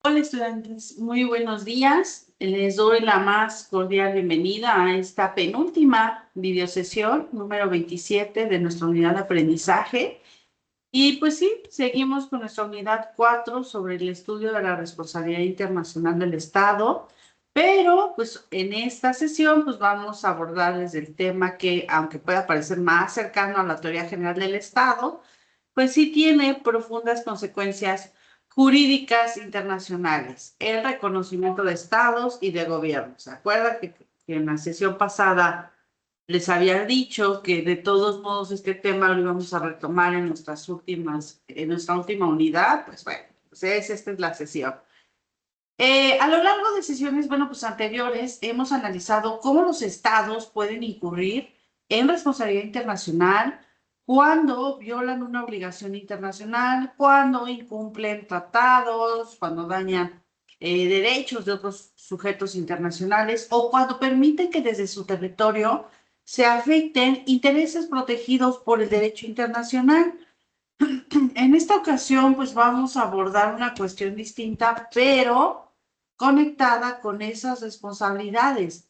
Hola estudiantes, muy buenos días. Les doy la más cordial bienvenida a esta penúltima videosesión número 27 de nuestra unidad de aprendizaje. Y pues sí, seguimos con nuestra unidad 4 sobre el estudio de la responsabilidad internacional del Estado. Pero pues en esta sesión pues vamos a abordar desde el tema que, aunque pueda parecer más cercano a la teoría general del Estado, pues sí tiene profundas consecuencias jurídicas internacionales, el reconocimiento de estados y de gobiernos. ¿Se acuerdan que en la sesión pasada les había dicho que de todos modos este tema lo íbamos a retomar en en nuestra última unidad? Pues bueno, pues esta es la sesión. A lo largo de sesiones, bueno, pues anteriores, hemos analizado cómo los estados pueden incurrir en responsabilidad internacional cuando violan una obligación internacional, cuando incumplen tratados, cuando dañan derechos de otros sujetos internacionales o cuando permiten que desde su territorio se afecten intereses protegidos por el derecho internacional. En esta ocasión, pues vamos a abordar una cuestión distinta, pero conectada con esas responsabilidades.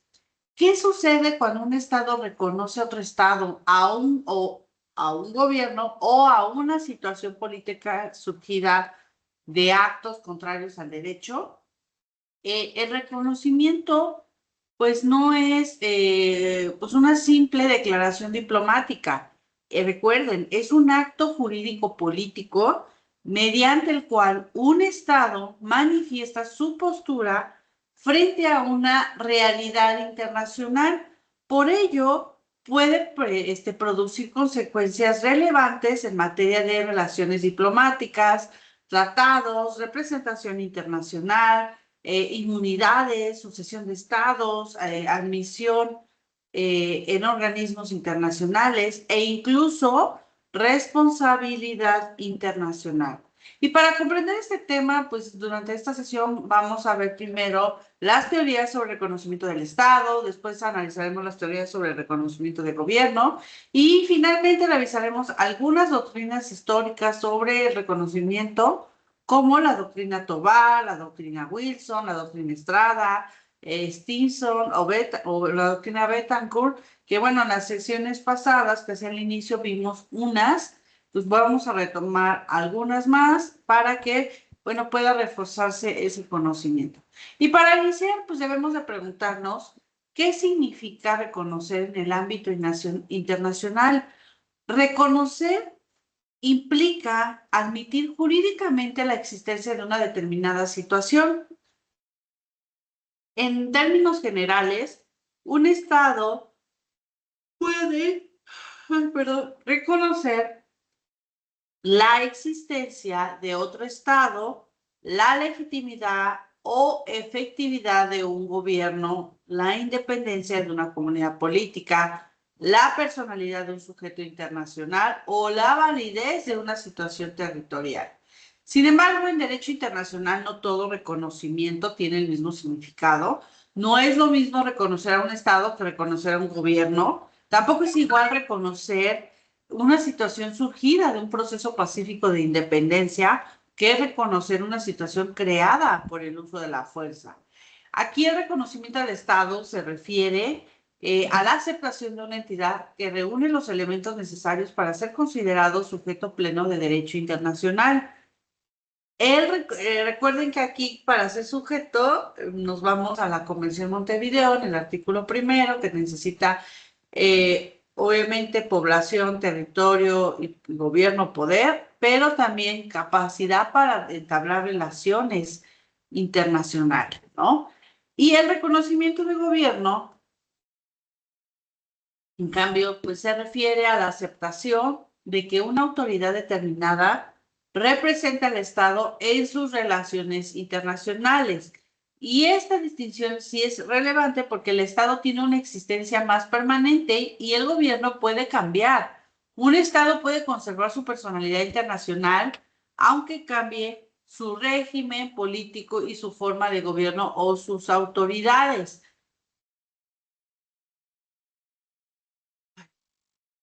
¿Qué sucede cuando un estado reconoce a otro estado, a un gobierno o a una situación política surgida de actos contrarios al derecho? El reconocimiento, pues no es pues una simple declaración diplomática. Recuerden, es un acto jurídico político mediante el cual un Estado manifiesta su postura frente a una realidad internacional. Por ello, puede producir consecuencias relevantes en materia de relaciones diplomáticas, tratados, representación internacional, inmunidades, sucesión de estados, admisión en organismos internacionales e incluso responsabilidad internacional. Y para comprender este tema, pues durante esta sesión vamos a ver primero las teorías sobre el reconocimiento del Estado, después analizaremos las teorías sobre el reconocimiento del gobierno y finalmente revisaremos algunas doctrinas históricas sobre el reconocimiento como la doctrina Tobar, la doctrina Wilson, la doctrina Estrada, Stinson o la doctrina Bettencourt, que bueno, en las sesiones pasadas, que hacia el inicio vimos unas, pues vamos a retomar algunas más para que, bueno, pueda reforzarse ese conocimiento. Y para iniciar, pues debemos de preguntarnos, ¿qué significa reconocer en el ámbito internacional? Reconocer implica admitir jurídicamente la existencia de una determinada situación. En términos generales, un Estado puede, reconocer la existencia de otro Estado, la legitimidad o efectividad de un gobierno, la independencia de una comunidad política, la personalidad de un sujeto internacional o la validez de una situación territorial. Sin embargo, en derecho internacional no todo reconocimiento tiene el mismo significado. No es lo mismo reconocer a un Estado que reconocer a un gobierno. Tampoco es igual reconocer una situación surgida de un proceso pacífico de independencia que reconocer una situación creada por el uso de la fuerza. Aquí el reconocimiento del Estado se refiere a la aceptación de una entidad que reúne los elementos necesarios para ser considerado sujeto pleno de derecho internacional. Recuerden que aquí para ser sujeto nos vamos a la Convención de Montevideo en el artículo primero que necesita obviamente población, territorio y gobierno, poder, pero también capacidad para entablar relaciones internacionales, ¿no? Y el reconocimiento de gobierno, en cambio, pues se refiere a la aceptación de que una autoridad determinada representa al Estado en sus relaciones internacionales. Y esta distinción sí es relevante porque el Estado tiene una existencia más permanente y el gobierno puede cambiar. Un Estado puede conservar su personalidad internacional, aunque cambie su régimen político y su forma de gobierno o sus autoridades.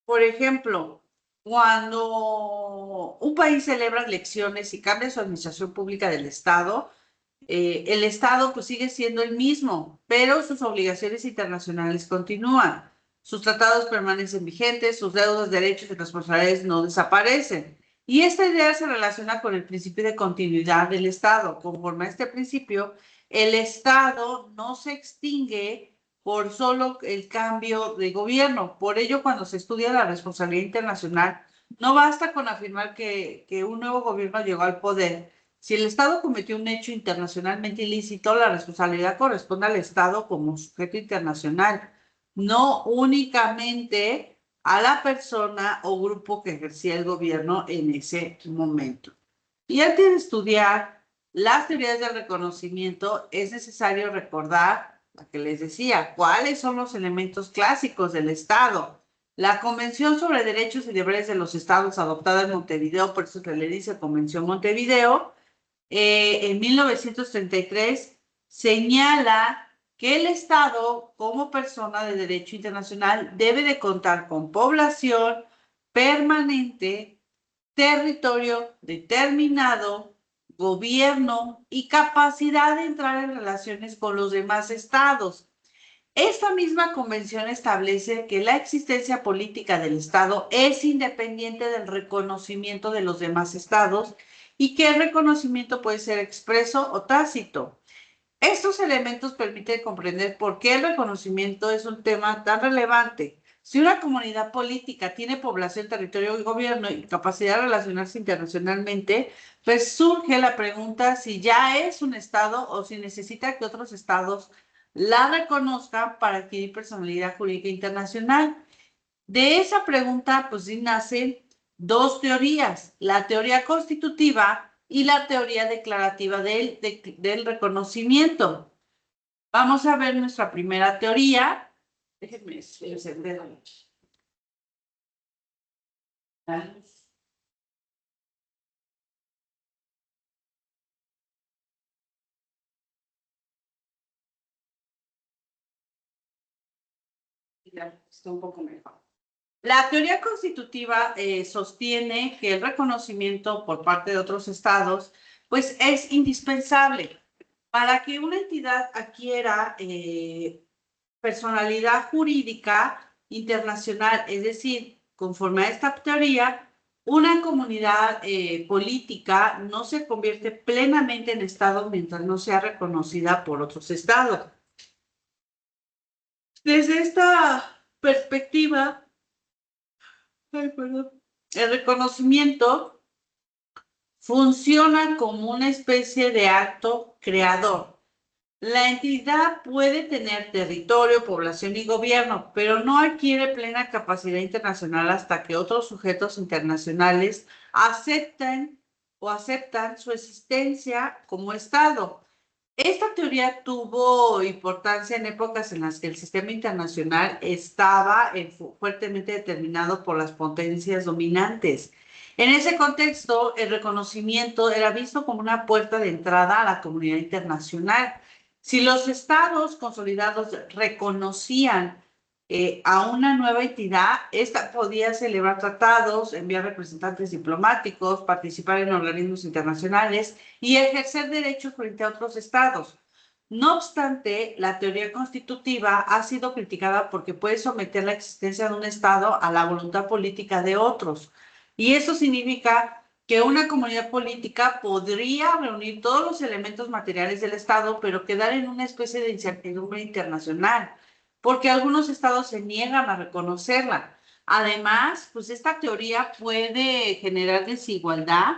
Por ejemplo, cuando un país celebra elecciones y cambia su administración pública del Estado, El Estado pues sigue siendo el mismo, pero sus obligaciones internacionales continúan. Sus tratados permanecen vigentes, sus deudas, derechos y responsabilidades no desaparecen. Y esta idea se relaciona con el principio de continuidad del Estado. Conforme a este principio, el Estado no se extingue por solo el cambio de gobierno. Por ello, cuando se estudia la responsabilidad internacional, no basta con afirmar que un nuevo gobierno llegó al poder. Si el Estado cometió un hecho internacionalmente ilícito, la responsabilidad corresponde al Estado como sujeto internacional, no únicamente a la persona o grupo que ejercía el gobierno en ese momento. Y antes de estudiar las teorías del reconocimiento, es necesario recordar lo que les decía, cuáles son los elementos clásicos del Estado. La Convención sobre Derechos y Deberes de los Estados, adoptada en Montevideo, por eso se le dice Convención Montevideo, en 1933 señala que el Estado, como persona de derecho internacional, debe de contar con población permanente, territorio determinado, gobierno y capacidad de entrar en relaciones con los demás estados. Esta misma convención establece que la existencia política del Estado es independiente del reconocimiento de los demás estados y que el reconocimiento puede ser expreso o tácito. Estos elementos permiten comprender por qué el reconocimiento es un tema tan relevante. Si una comunidad política tiene población, territorio y gobierno y capacidad de relacionarse internacionalmente, pues surge la pregunta si ya es un estado o si necesita que otros estados la reconozcan para adquirir personalidad jurídica internacional. De esa pregunta, pues sí nacen dos teorías, la teoría constitutiva y la teoría declarativa del reconocimiento. Vamos a ver nuestra primera teoría. Déjenme encender. Ya, está un poco mejor. La teoría constitutiva sostiene que el reconocimiento por parte de otros estados, pues es indispensable para que una entidad adquiera personalidad jurídica internacional, es decir, conforme a esta teoría, una comunidad política no se convierte plenamente en Estado mientras no sea reconocida por otros estados. Desde esta perspectiva, el reconocimiento funciona como una especie de acto creador. La entidad puede tener territorio, población y gobierno, pero no adquiere plena capacidad internacional hasta que otros sujetos internacionales aceptan su existencia como Estado. Esta teoría tuvo importancia en épocas en las que el sistema internacional estaba fuertemente determinado por las potencias dominantes. En ese contexto, el reconocimiento era visto como una puerta de entrada a la comunidad internacional. Si los estados consolidados reconocían a una nueva entidad, esta podía celebrar tratados, enviar representantes diplomáticos, participar en organismos internacionales y ejercer derechos frente a otros estados. No obstante, la teoría constitutiva ha sido criticada porque puede someter la existencia de un estado a la voluntad política de otros. Y eso significa que una comunidad política podría reunir todos los elementos materiales del estado, pero quedar en una especie de incertidumbre internacional, porque algunos estados se niegan a reconocerla. Además, pues esta teoría puede generar desigualdad,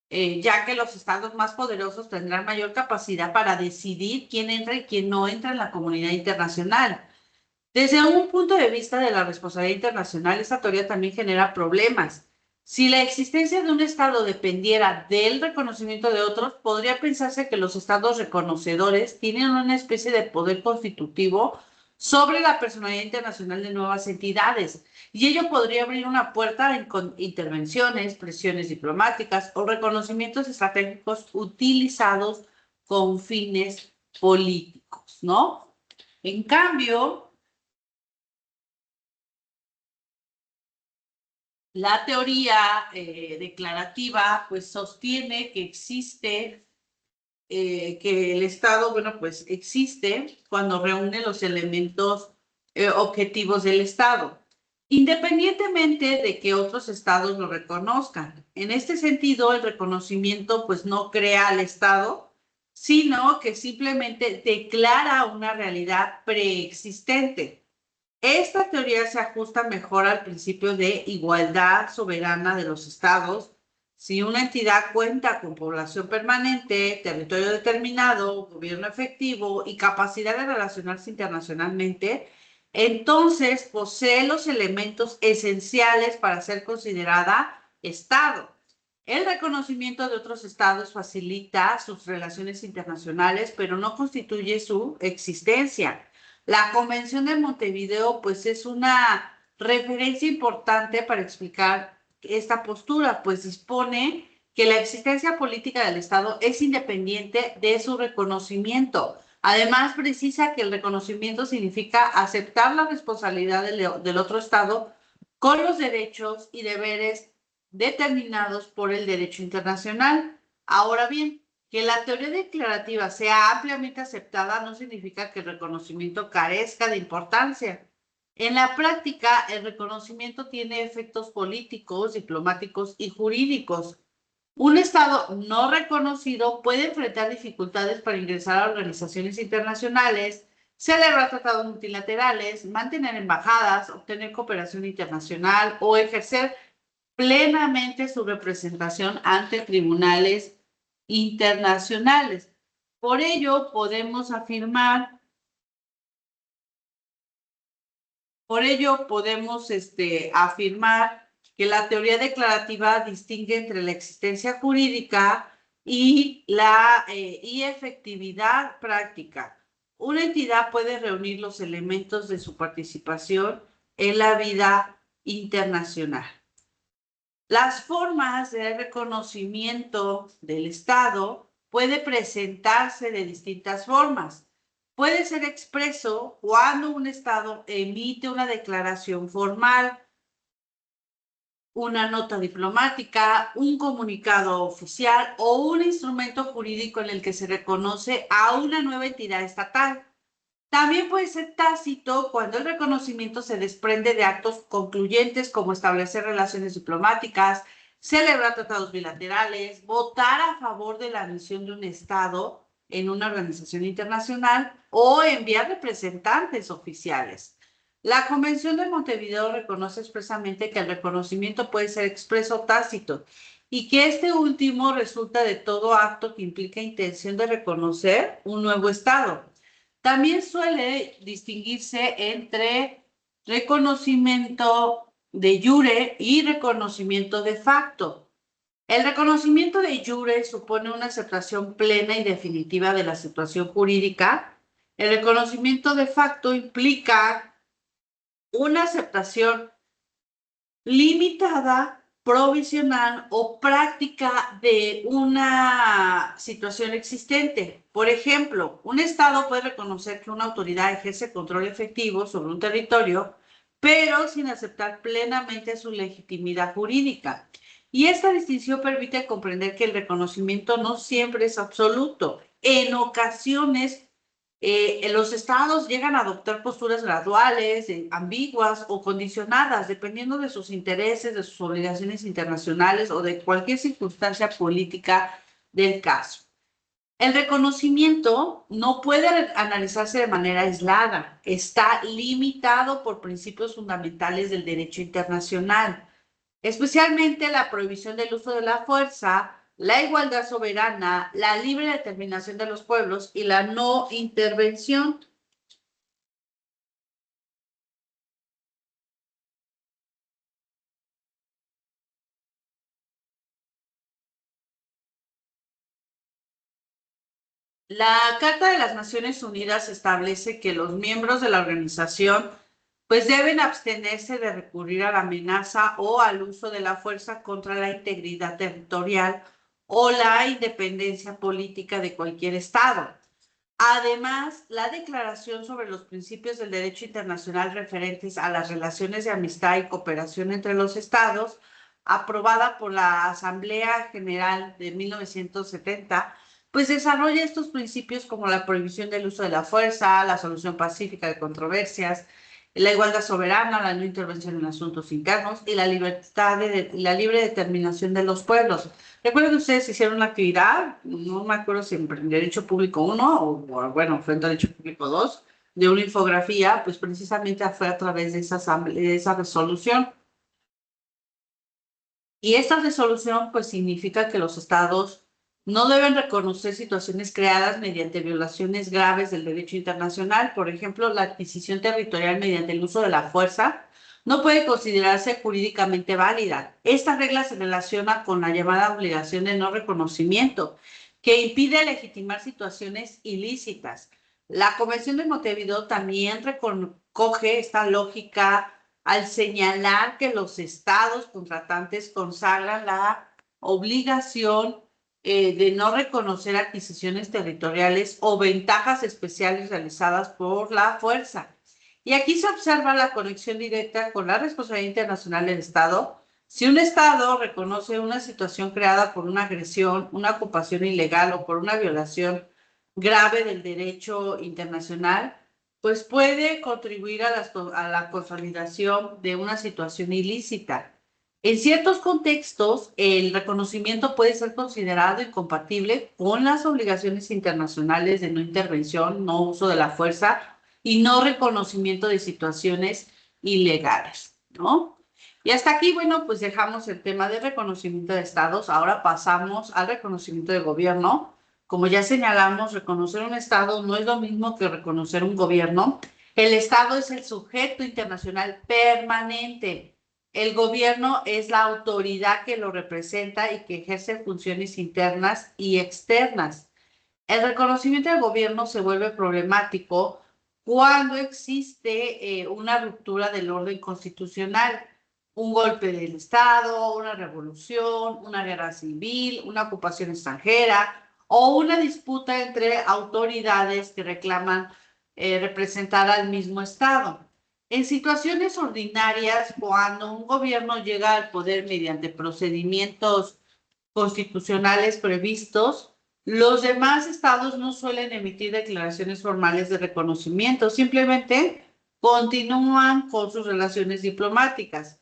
ya que los estados más poderosos tendrán mayor capacidad para decidir quién entra y quién no entra en la comunidad internacional. Desde un punto de vista de la responsabilidad internacional, esta teoría también genera problemas. Si la existencia de un Estado dependiera del reconocimiento de otros, podría pensarse que los Estados reconocedores tienen una especie de poder constitutivo sobre la personalidad internacional de nuevas entidades, y ello podría abrir una puerta a intervenciones, presiones diplomáticas o reconocimientos estratégicos utilizados con fines políticos, ¿no? En cambio, la teoría declarativa pues sostiene que existe que el Estado, bueno, pues existe cuando reúne los elementos objetivos del Estado, independientemente de que otros estados lo reconozcan. En este sentido, el reconocimiento pues no crea al Estado, sino que simplemente declara una realidad preexistente. Esta teoría se ajusta mejor al principio de igualdad soberana de los estados. Si una entidad cuenta con población permanente, territorio determinado, gobierno efectivo y capacidad de relacionarse internacionalmente, entonces posee los elementos esenciales para ser considerada Estado. El reconocimiento de otros estados facilita sus relaciones internacionales, pero no constituye su existencia. La Convención de Montevideo, pues, es una referencia importante para explicar esta postura, pues dispone que la existencia política del Estado es independiente de su reconocimiento. Además, precisa que el reconocimiento significa aceptar la responsabilidad del otro Estado con los derechos y deberes determinados por el derecho internacional. Ahora bien, que la teoría declarativa sea ampliamente aceptada no significa que el reconocimiento carezca de importancia. En la práctica, el reconocimiento tiene efectos políticos, diplomáticos y jurídicos. Un Estado no reconocido puede enfrentar dificultades para ingresar a organizaciones internacionales, celebrar tratados multilaterales, mantener embajadas, obtener cooperación internacional o ejercer plenamente su representación ante tribunales internacionales. Por ello, podemos afirmar que la teoría declarativa distingue entre la existencia jurídica y la efectividad práctica. Una entidad puede reunir los elementos de su participación en la vida internacional. Las formas de reconocimiento del Estado puede presentarse de distintas formas. Puede ser expreso cuando un Estado emite una declaración formal, una nota diplomática, un comunicado oficial o un instrumento jurídico en el que se reconoce a una nueva entidad estatal. También puede ser tácito cuando el reconocimiento se desprende de actos concluyentes como establecer relaciones diplomáticas, celebrar tratados bilaterales, votar a favor de la admisión de un Estado en una organización internacional o enviar representantes oficiales. La Convención de Montevideo reconoce expresamente que el reconocimiento puede ser expreso o tácito y que este último resulta de todo acto que implica intención de reconocer un nuevo Estado. También suele distinguirse entre reconocimiento de jure y reconocimiento de facto. El reconocimiento de jure supone una aceptación plena y definitiva de la situación jurídica. El reconocimiento de facto implica una aceptación limitada, provisional o práctica de una situación existente. Por ejemplo, un Estado puede reconocer que una autoridad ejerce control efectivo sobre un territorio, pero sin aceptar plenamente su legitimidad jurídica. Y esta distinción permite comprender que el reconocimiento no siempre es absoluto. En ocasiones, los estados llegan a adoptar posturas graduales, ambiguas o condicionadas, dependiendo de sus intereses, de sus obligaciones internacionales o de cualquier circunstancia política del caso. El reconocimiento no puede analizarse de manera aislada, está limitado por principios fundamentales del derecho internacional, especialmente la prohibición del uso de la fuerza, la igualdad soberana, la libre determinación de los pueblos y la no intervención. La Carta de las Naciones Unidas establece que los miembros de la organización pues deben abstenerse de recurrir a la amenaza o al uso de la fuerza contra la integridad territorial o la independencia política de cualquier Estado. Además, la Declaración sobre los Principios del Derecho Internacional referentes a las relaciones de amistad y cooperación entre los Estados, aprobada por la Asamblea General de 1970, pues desarrolla estos principios como la prohibición del uso de la fuerza, la solución pacífica de controversias, la igualdad soberana, la no intervención en asuntos internos y la libertad la libre determinación de los pueblos. Recuerdo que ustedes hicieron una actividad, no me acuerdo si en Derecho Público 1 o bueno, fue en Derecho Público 2, de una infografía, pues precisamente fue a través de de esa resolución. Y esta resolución pues significa que los estados no deben reconocer situaciones creadas mediante violaciones graves del derecho internacional. Por ejemplo, la adquisición territorial mediante el uso de la fuerza no puede considerarse jurídicamente válida. Esta regla se relaciona con la llamada obligación de no reconocimiento, que impide legitimar situaciones ilícitas. La Convención de Montevideo también recoge esta lógica al señalar que los estados contratantes consagran la obligación de no reconocer adquisiciones territoriales o ventajas especiales realizadas por la fuerza. Y aquí se observa la conexión directa con la responsabilidad internacional del Estado. Si un Estado reconoce una situación creada por una agresión, una ocupación ilegal o por una violación grave del derecho internacional, pues puede contribuir a la consolidación de una situación ilícita. En ciertos contextos, el reconocimiento puede ser considerado incompatible con las obligaciones internacionales de no intervención, no uso de la fuerza y no reconocimiento de situaciones ilegales, ¿no? Y hasta aquí, bueno, pues dejamos el tema de reconocimiento de estados. Ahora pasamos al reconocimiento de gobierno. Como ya señalamos, reconocer un Estado no es lo mismo que reconocer un gobierno. El Estado es el sujeto internacional permanente. El gobierno es la autoridad que lo representa y que ejerce funciones internas y externas. El reconocimiento del gobierno se vuelve problemático cuando existe una ruptura del orden constitucional, un golpe del Estado, una revolución, una guerra civil, una ocupación extranjera o una disputa entre autoridades que reclaman representar al mismo Estado. En situaciones ordinarias, cuando un gobierno llega al poder mediante procedimientos constitucionales previstos, los demás estados no suelen emitir declaraciones formales de reconocimiento, simplemente continúan con sus relaciones diplomáticas.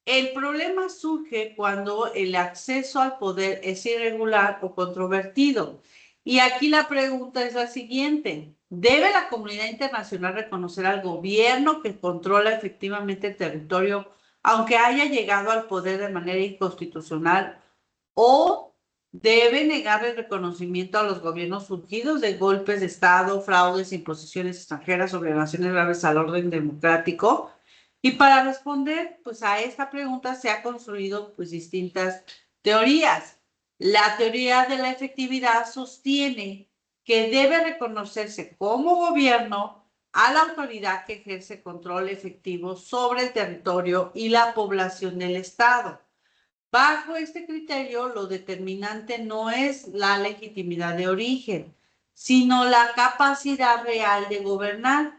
El problema surge cuando el acceso al poder es irregular o controvertido. Y aquí la pregunta es la siguiente: ¿debe la comunidad internacional reconocer al gobierno que controla efectivamente el territorio, aunque haya llegado al poder de manera inconstitucional, o debe negar el reconocimiento a los gobiernos surgidos de golpes de Estado, fraudes, imposiciones extranjeras o violaciones graves al orden democrático? Y para responder pues, a esta pregunta se han construido pues, distintas teorías. La teoría de la efectividad sostiene que debe reconocerse como gobierno a la autoridad que ejerce control efectivo sobre el territorio y la población del Estado. Bajo este criterio, lo determinante no es la legitimidad de origen, sino la capacidad real de gobernar.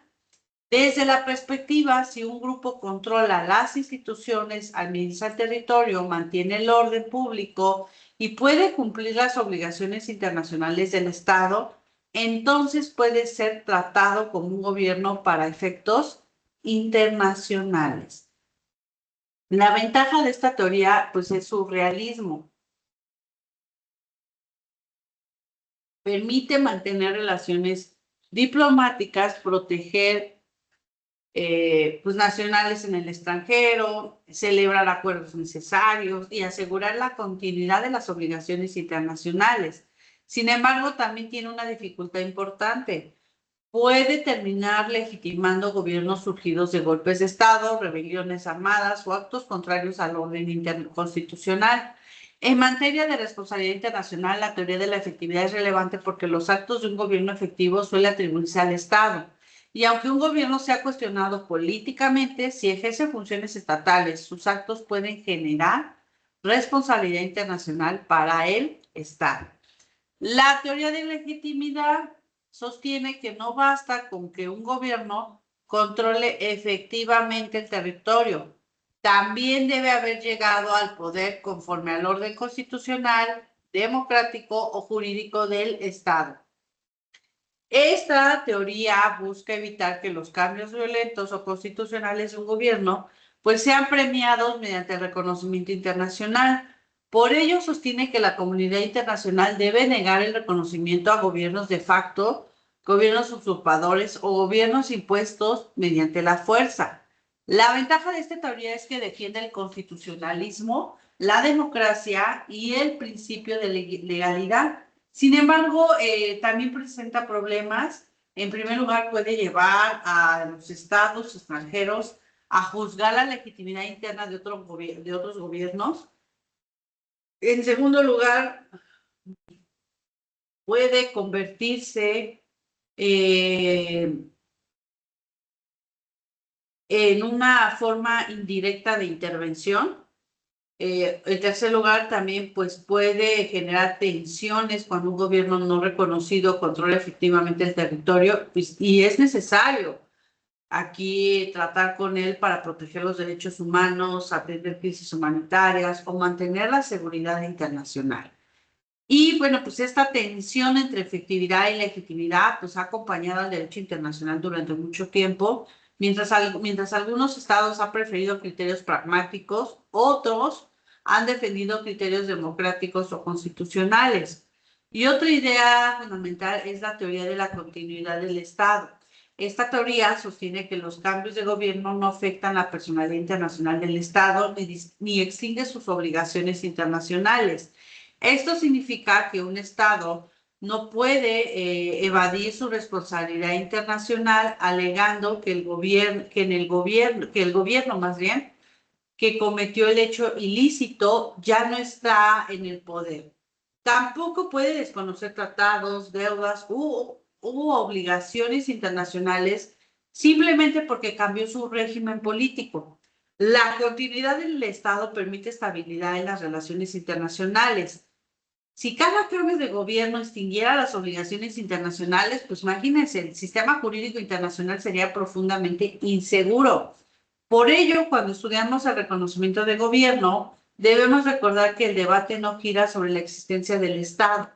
Desde la perspectiva, si un grupo controla las instituciones, administra el territorio, mantiene el orden público y puede cumplir las obligaciones internacionales del Estado, entonces puede ser tratado como un gobierno para efectos internacionales. La ventaja de esta teoría, pues, es su realismo. Permite mantener relaciones diplomáticas, proteger pues, nacionales en el extranjero, celebrar acuerdos necesarios y asegurar la continuidad de las obligaciones internacionales. Sin embargo, también tiene una dificultad importante. Puede terminar legitimando gobiernos surgidos de golpes de Estado, rebeliones armadas o actos contrarios al orden constitucional. En materia de responsabilidad internacional, la teoría de la efectividad es relevante porque los actos de un gobierno efectivo suelen atribuirse al Estado. Y aunque un gobierno sea cuestionado políticamente, si ejerce funciones estatales, sus actos pueden generar responsabilidad internacional para el Estado. La teoría de legitimidad sostiene que no basta con que un gobierno controle efectivamente el territorio. También debe haber llegado al poder conforme al orden constitucional democrático o jurídico del Estado. Esta teoría busca evitar que los cambios violentos o constitucionales de un gobierno pues sean premiados mediante el reconocimiento internacional. Por ello sostiene que la comunidad internacional debe negar el reconocimiento a gobiernos de facto, gobiernos usurpadores o gobiernos impuestos mediante la fuerza. La ventaja de esta teoría es que defiende el constitucionalismo, la democracia y el principio de legalidad. Sin embargo, también presenta problemas. En primer lugar, puede llevar a los estados extranjeros a juzgar la legitimidad interna de otros gobiernos. En segundo lugar, puede convertirse en una forma indirecta de intervención. En tercer lugar, también pues, puede generar tensiones cuando un gobierno no reconocido controla efectivamente el territorio, pues, y es necesario aquí tratar con él para proteger los derechos humanos, atender crisis humanitarias o mantener la seguridad internacional. Y bueno, pues esta tensión entre efectividad y legitimidad pues ha acompañado al derecho internacional durante mucho tiempo, mientras algunos estados han preferido criterios pragmáticos, otros han defendido criterios democráticos o constitucionales. Y otra idea fundamental es la teoría de la continuidad del Estado. Esta teoría sostiene que los cambios de gobierno no afectan la personalidad internacional del Estado ni extingue sus obligaciones internacionales. Esto significa que un Estado no puede evadir su responsabilidad internacional alegando que el gobierno más bien que cometió el hecho ilícito ya no está en el poder. Tampoco puede desconocer tratados, deudas u obligaciones internacionales simplemente porque cambió su régimen político. La continuidad del Estado permite estabilidad en las relaciones internacionales. Si cada cambio de gobierno extinguiera las obligaciones internacionales, pues imagínense, el sistema jurídico internacional sería profundamente inseguro. Por ello, cuando estudiamos el reconocimiento de gobierno, debemos recordar que el debate no gira sobre la existencia del Estado,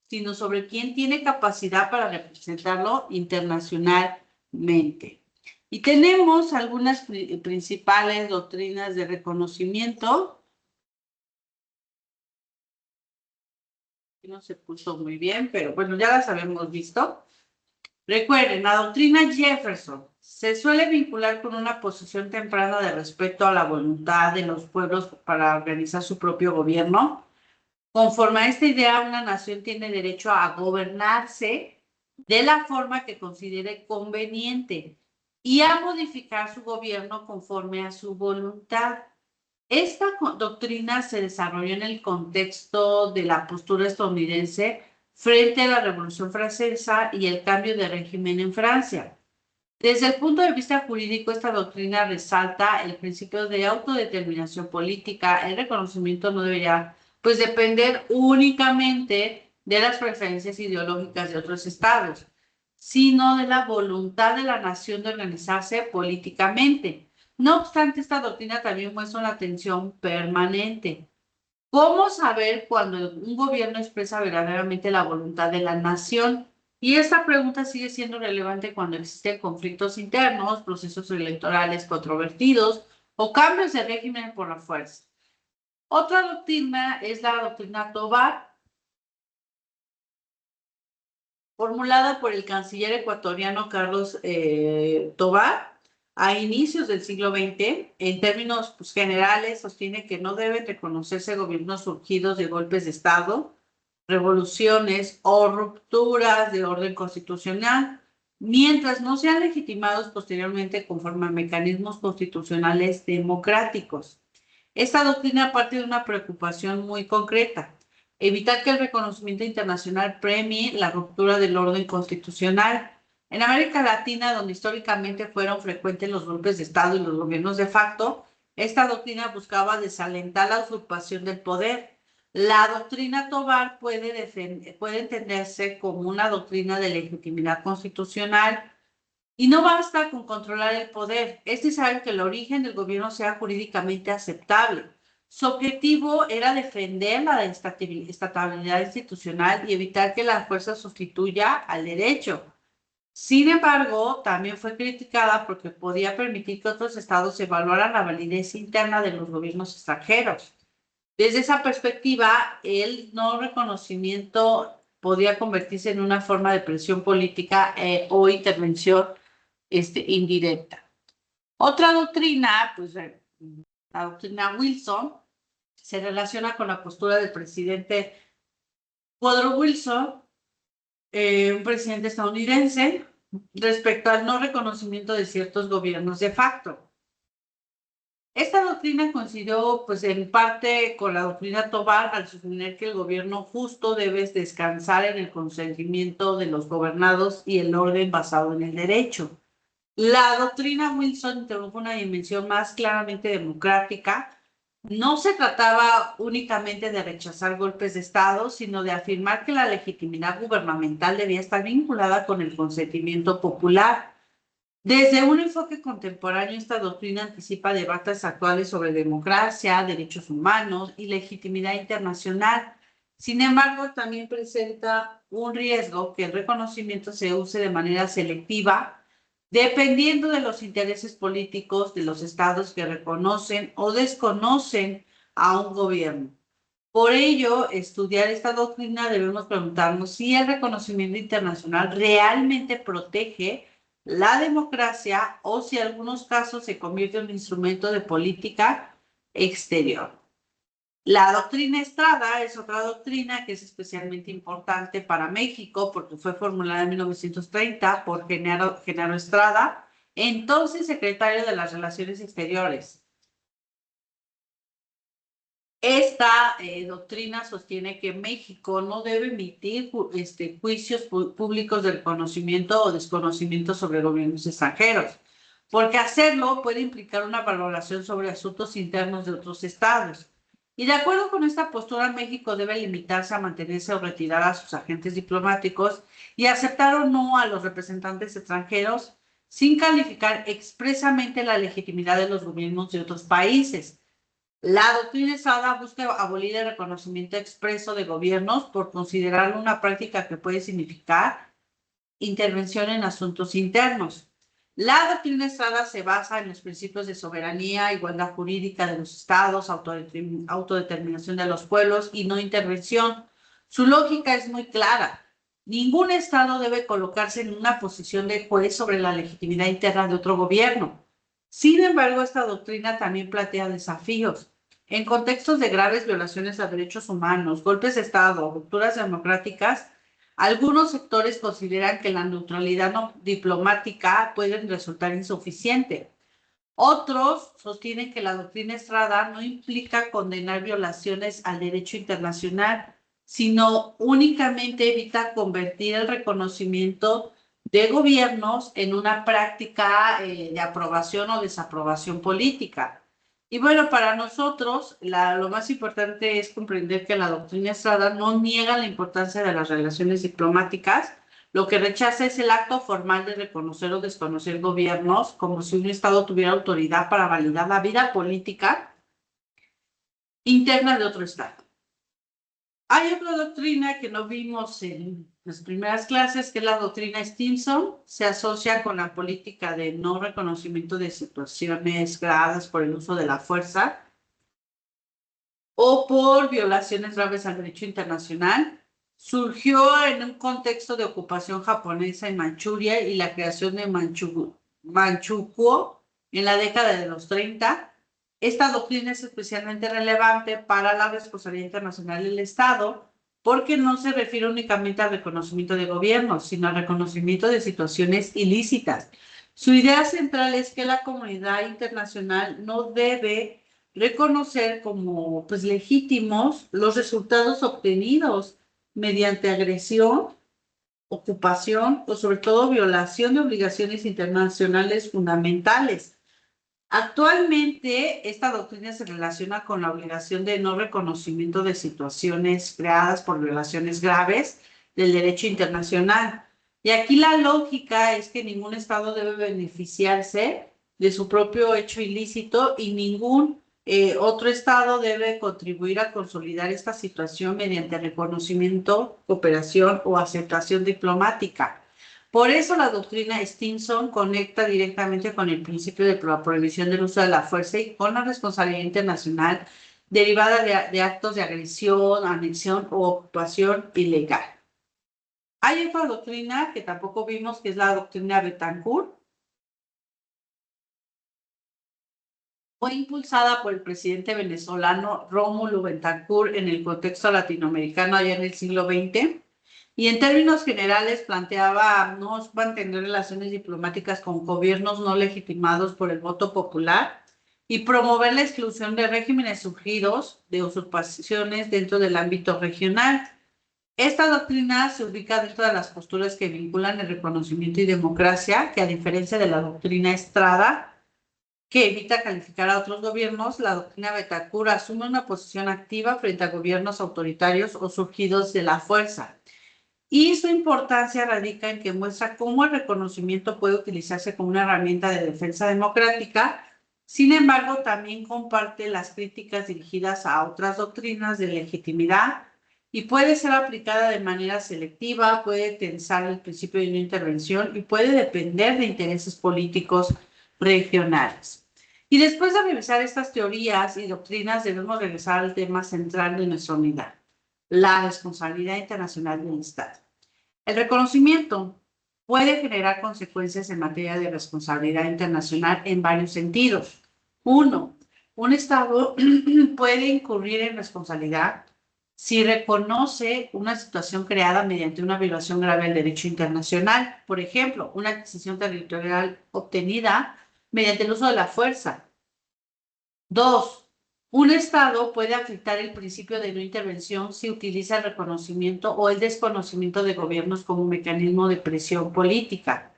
sino sobre quién tiene capacidad para representarlo internacionalmente. Y tenemos algunas principales doctrinas de reconocimiento. No se puso muy bien, pero bueno, ya las habíamos visto. Recuerden, la doctrina Jefferson se suele vincular con una posición temprana de respeto a la voluntad de los pueblos para organizar su propio gobierno. Conforme a esta idea, una nación tiene derecho a gobernarse de la forma que considere conveniente y a modificar su gobierno conforme a su voluntad. Esta doctrina se desarrolló en el contexto de la postura estadounidense frente a la Revolución Francesa y el cambio de régimen en Francia. Desde el punto de vista jurídico, esta doctrina resalta el principio de autodeterminación política. El reconocimiento no debería, pues, depender únicamente de las preferencias ideológicas de otros estados, sino de la voluntad de la nación de organizarse políticamente. No obstante, esta doctrina también muestra una tensión permanente. ¿Cómo saber cuando un gobierno expresa verdaderamente la voluntad de la nación? Y esta pregunta sigue siendo relevante cuando existen conflictos internos, procesos electorales controvertidos o cambios de régimen por la fuerza. Otra doctrina es la doctrina Tobar, formulada por el canciller ecuatoriano Carlos Tobar a inicios del siglo XX. En términos pues, generales, sostiene que no deben reconocerse gobiernos surgidos de golpes de Estado, revoluciones o rupturas de orden constitucional, mientras no sean legitimados posteriormente conforme a mecanismos constitucionales democráticos. Esta doctrina parte de una preocupación muy concreta: evitar que el reconocimiento internacional premie la ruptura del orden constitucional. En América Latina, donde históricamente fueron frecuentes los golpes de Estado y los gobiernos de facto, esta doctrina buscaba desalentar la usurpación del poder. La doctrina Tobar puede entenderse como una doctrina de legitimidad constitucional y no basta con controlar el poder. Es necesario que el origen del gobierno sea jurídicamente aceptable. Su objetivo era defender la estabilidad institucional y evitar que la fuerza sustituya al derecho. Sin embargo, también fue criticada porque podía permitir que otros estados evaluaran la validez interna de los gobiernos extranjeros. Desde esa perspectiva, el no reconocimiento podía convertirse en una forma de presión política o intervención indirecta. Otra doctrina, pues la doctrina Wilson, se relaciona con la postura del presidente Woodrow Wilson, un presidente estadounidense, respecto al no reconocimiento de ciertos gobiernos de facto. Esta doctrina coincidió, pues, en parte con la doctrina Tobar al sostener que el gobierno justo debe descansar en el consentimiento de los gobernados y el orden basado en el derecho. La doctrina Wilson introdujo una dimensión más claramente democrática. No se trataba únicamente de rechazar golpes de Estado, sino de afirmar que la legitimidad gubernamental debía estar vinculada con el consentimiento popular. Desde un enfoque contemporáneo, esta doctrina anticipa debates actuales sobre democracia, derechos humanos y legitimidad internacional. Sin embargo, también presenta un riesgo que el reconocimiento se use de manera selectiva, dependiendo de los intereses políticos de los estados que reconocen o desconocen a un gobierno. Por ello, estudiar esta doctrina debemos preguntarnos si el reconocimiento internacional realmente protege la democracia o si en algunos casos se convierte en un instrumento de política exterior. La doctrina Estrada es otra doctrina que es especialmente importante para México porque fue formulada en 1930 por Genaro Estrada, entonces secretario de las Relaciones Exteriores. Esta doctrina sostiene que México no debe emitir juicios públicos de reconocimiento o desconocimiento sobre gobiernos extranjeros, porque hacerlo puede implicar una valoración sobre asuntos internos de otros estados. Y de acuerdo con esta postura, México debe limitarse a mantenerse o retirar a sus agentes diplomáticos y aceptar o no a los representantes extranjeros sin calificar expresamente la legitimidad de los gobiernos de otros países. La doctrina Estrada busca abolir el reconocimiento expreso de gobiernos por considerarlo una práctica que puede significar intervención en asuntos internos. La doctrina Estrada se basa en los principios de soberanía, igualdad jurídica de los estados, autodeterminación de los pueblos y no intervención. Su lógica es muy clara. Ningún estado debe colocarse en una posición de juez sobre la legitimidad interna de otro gobierno. Sin embargo, esta doctrina también plantea desafíos. En contextos de graves violaciones a derechos humanos, golpes de Estado, rupturas democráticas, algunos sectores consideran que la neutralidad diplomática puede resultar insuficiente. Otros sostienen que la doctrina Estrada no implica condenar violaciones al derecho internacional, sino únicamente evita convertir el reconocimiento de gobiernos en una práctica de aprobación o desaprobación política. Y bueno, para nosotros lo más importante es comprender que la doctrina Estrada no niega la importancia de las relaciones diplomáticas, lo que rechaza es el acto formal de reconocer o desconocer gobiernos como si un Estado tuviera autoridad para validar la vida política interna de otro Estado. Hay otra doctrina que no vimos en las primeras clases, que es la doctrina Stimson. Se asocia con la política de no reconocimiento de situaciones graves por el uso de la fuerza o por violaciones graves al derecho internacional. Surgió en un contexto de ocupación japonesa en Manchuria y la creación de Manchukuo en la década de los 30. Esta doctrina es especialmente relevante para la responsabilidad internacional del Estado porque no se refiere únicamente al reconocimiento de gobiernos, sino al reconocimiento de situaciones ilícitas. Su idea central es que la comunidad internacional no debe reconocer como legítimos los resultados obtenidos mediante agresión, ocupación o sobre todo violación de obligaciones internacionales fundamentales. Actualmente, esta doctrina se relaciona con la obligación de no reconocimiento de situaciones creadas por violaciones graves del derecho internacional. Y aquí la lógica es que ningún Estado debe beneficiarse de su propio hecho ilícito y ningún Otro Estado debe contribuir a consolidar esta situación mediante reconocimiento, cooperación o aceptación diplomática. Por eso la doctrina Stinson conecta directamente con el principio de la prohibición del uso de la fuerza y con la responsabilidad internacional derivada de actos de agresión, anexión o ocupación ilegal. Hay otra doctrina que tampoco vimos, que es la doctrina Betancourt. Fue impulsada por el presidente venezolano Rómulo Betancourt en el contexto latinoamericano allá en el siglo XX. Y en términos generales planteaba no mantener relaciones diplomáticas con gobiernos no legitimados por el voto popular y promover la exclusión de regímenes surgidos de usurpaciones dentro del ámbito regional. Esta doctrina se ubica dentro de las posturas que vinculan el reconocimiento y democracia, que a diferencia de la doctrina Estrada, que evita calificar a otros gobiernos, la doctrina Betancourt asume una posición activa frente a gobiernos autoritarios o surgidos de la fuerza. Y su importancia radica en que muestra cómo el reconocimiento puede utilizarse como una herramienta de defensa democrática. Sin embargo, también comparte las críticas dirigidas a otras doctrinas de legitimidad y puede ser aplicada de manera selectiva, puede tensar el principio de no intervención y puede depender de intereses políticos regionales. Y después de revisar estas teorías y doctrinas, debemos regresar al tema central de nuestra unidad, la responsabilidad internacional del Estado. El reconocimiento puede generar consecuencias en materia de responsabilidad internacional en varios sentidos. Uno, un Estado puede incurrir en responsabilidad si reconoce una situación creada mediante una violación grave del derecho internacional, por ejemplo, una adquisición territorial obtenida mediante el uso de la fuerza. Dos, un Estado puede afectar el principio de no intervención si utiliza el reconocimiento o el desconocimiento de gobiernos como un mecanismo de presión política.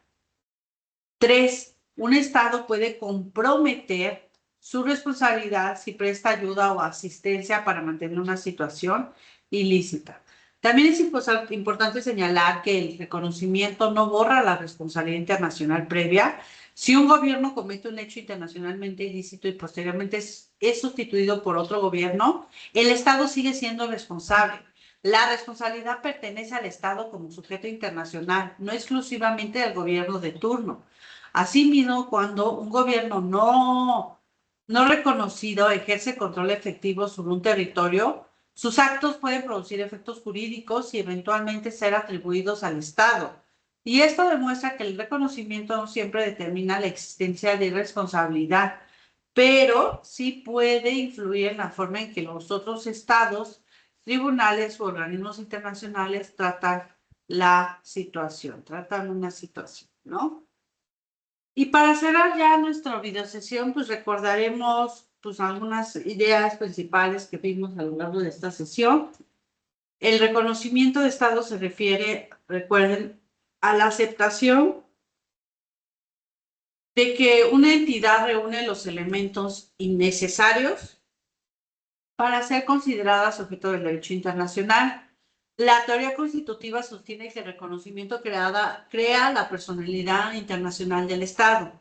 Tres, un Estado puede comprometer su responsabilidad si presta ayuda o asistencia para mantener una situación ilícita. También es importante señalar que el reconocimiento no borra la responsabilidad internacional previa. Si un gobierno comete un hecho internacionalmente ilícito y posteriormente es sustituido por otro gobierno, el Estado sigue siendo responsable. La responsabilidad pertenece al Estado como sujeto internacional, no exclusivamente al gobierno de turno. Asimismo, cuando un gobierno no reconocido ejerce control efectivo sobre un territorio, sus actos pueden producir efectos jurídicos y eventualmente ser atribuidos al Estado. Y esto demuestra que el reconocimiento no siempre determina la existencia de responsabilidad, pero sí puede influir en la forma en que los otros estados, tribunales u organismos internacionales tratan la situación, tratan una situación, ¿no? Y para cerrar ya nuestra videosesión, pues recordaremos pues algunas ideas principales que vimos a lo largo de esta sesión. El reconocimiento de Estado se refiere, recuerden, a la aceptación de que una entidad reúne los elementos innecesarios para ser considerada sujeto del derecho internacional. La teoría constitutiva sostiene que el reconocimiento crea la personalidad internacional del Estado,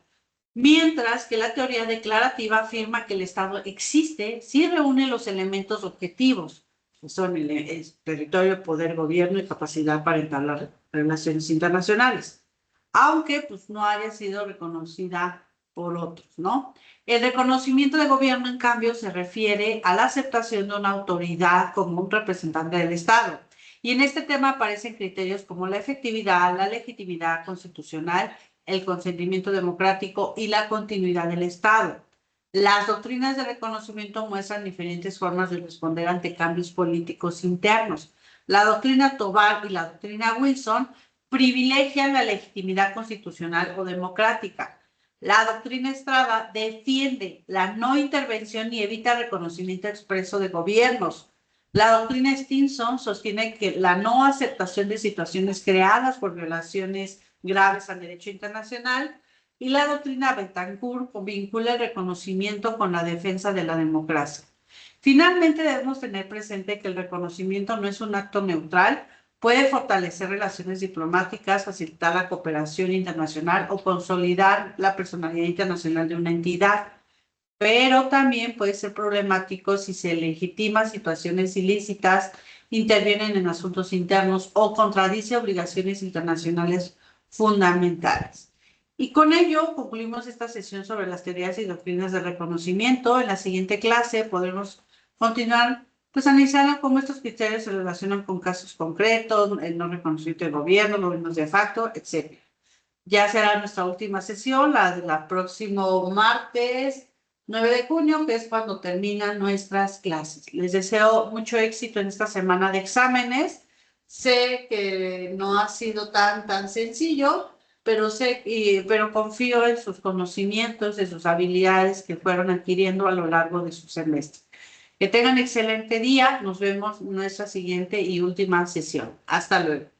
mientras que la teoría declarativa afirma que el Estado existe si reúne los elementos objetivos, que son el territorio, poder, gobierno y capacidad para entablar relaciones internacionales, aunque pues, no haya sido reconocida por otros, ¿no? El reconocimiento de gobierno, en cambio, se refiere a la aceptación de una autoridad como un representante del Estado. Y en este tema aparecen criterios como la efectividad, la legitimidad constitucional, el consentimiento democrático y la continuidad del Estado. Las doctrinas de reconocimiento muestran diferentes formas de responder ante cambios políticos internos. La doctrina Tobar y la doctrina Wilson privilegian la legitimidad constitucional o democrática. La doctrina Estrada defiende la no intervención y evita el reconocimiento expreso de gobiernos. La doctrina Stinson sostiene que la no aceptación de situaciones creadas por violaciones graves al derecho internacional, y la doctrina Betancourt vincula el reconocimiento con la defensa de la democracia. Finalmente, debemos tener presente que el reconocimiento no es un acto neutral, puede fortalecer relaciones diplomáticas, facilitar la cooperación internacional o consolidar la personalidad internacional de una entidad. pero también puede ser problemático si se legitima situaciones ilícitas, intervienen en asuntos internos o contradice obligaciones internacionales fundamentales. Y con ello concluimos esta sesión sobre las teorías y doctrinas de reconocimiento. En la siguiente clase podremos continuar pues analizando cómo estos criterios se relacionan con casos concretos, el no reconocimiento del gobierno, gobiernos de facto, etc. Ya será nuestra última sesión, la próximo martes 9 de junio, que es cuando terminan nuestras clases. Les deseo mucho éxito en esta semana de exámenes. Sé que no ha sido tan sencillo, pero confío en sus conocimientos, en sus habilidades que fueron adquiriendo a lo largo de su semestre. Que tengan excelente día. Nos vemos en nuestra siguiente y última sesión. Hasta luego.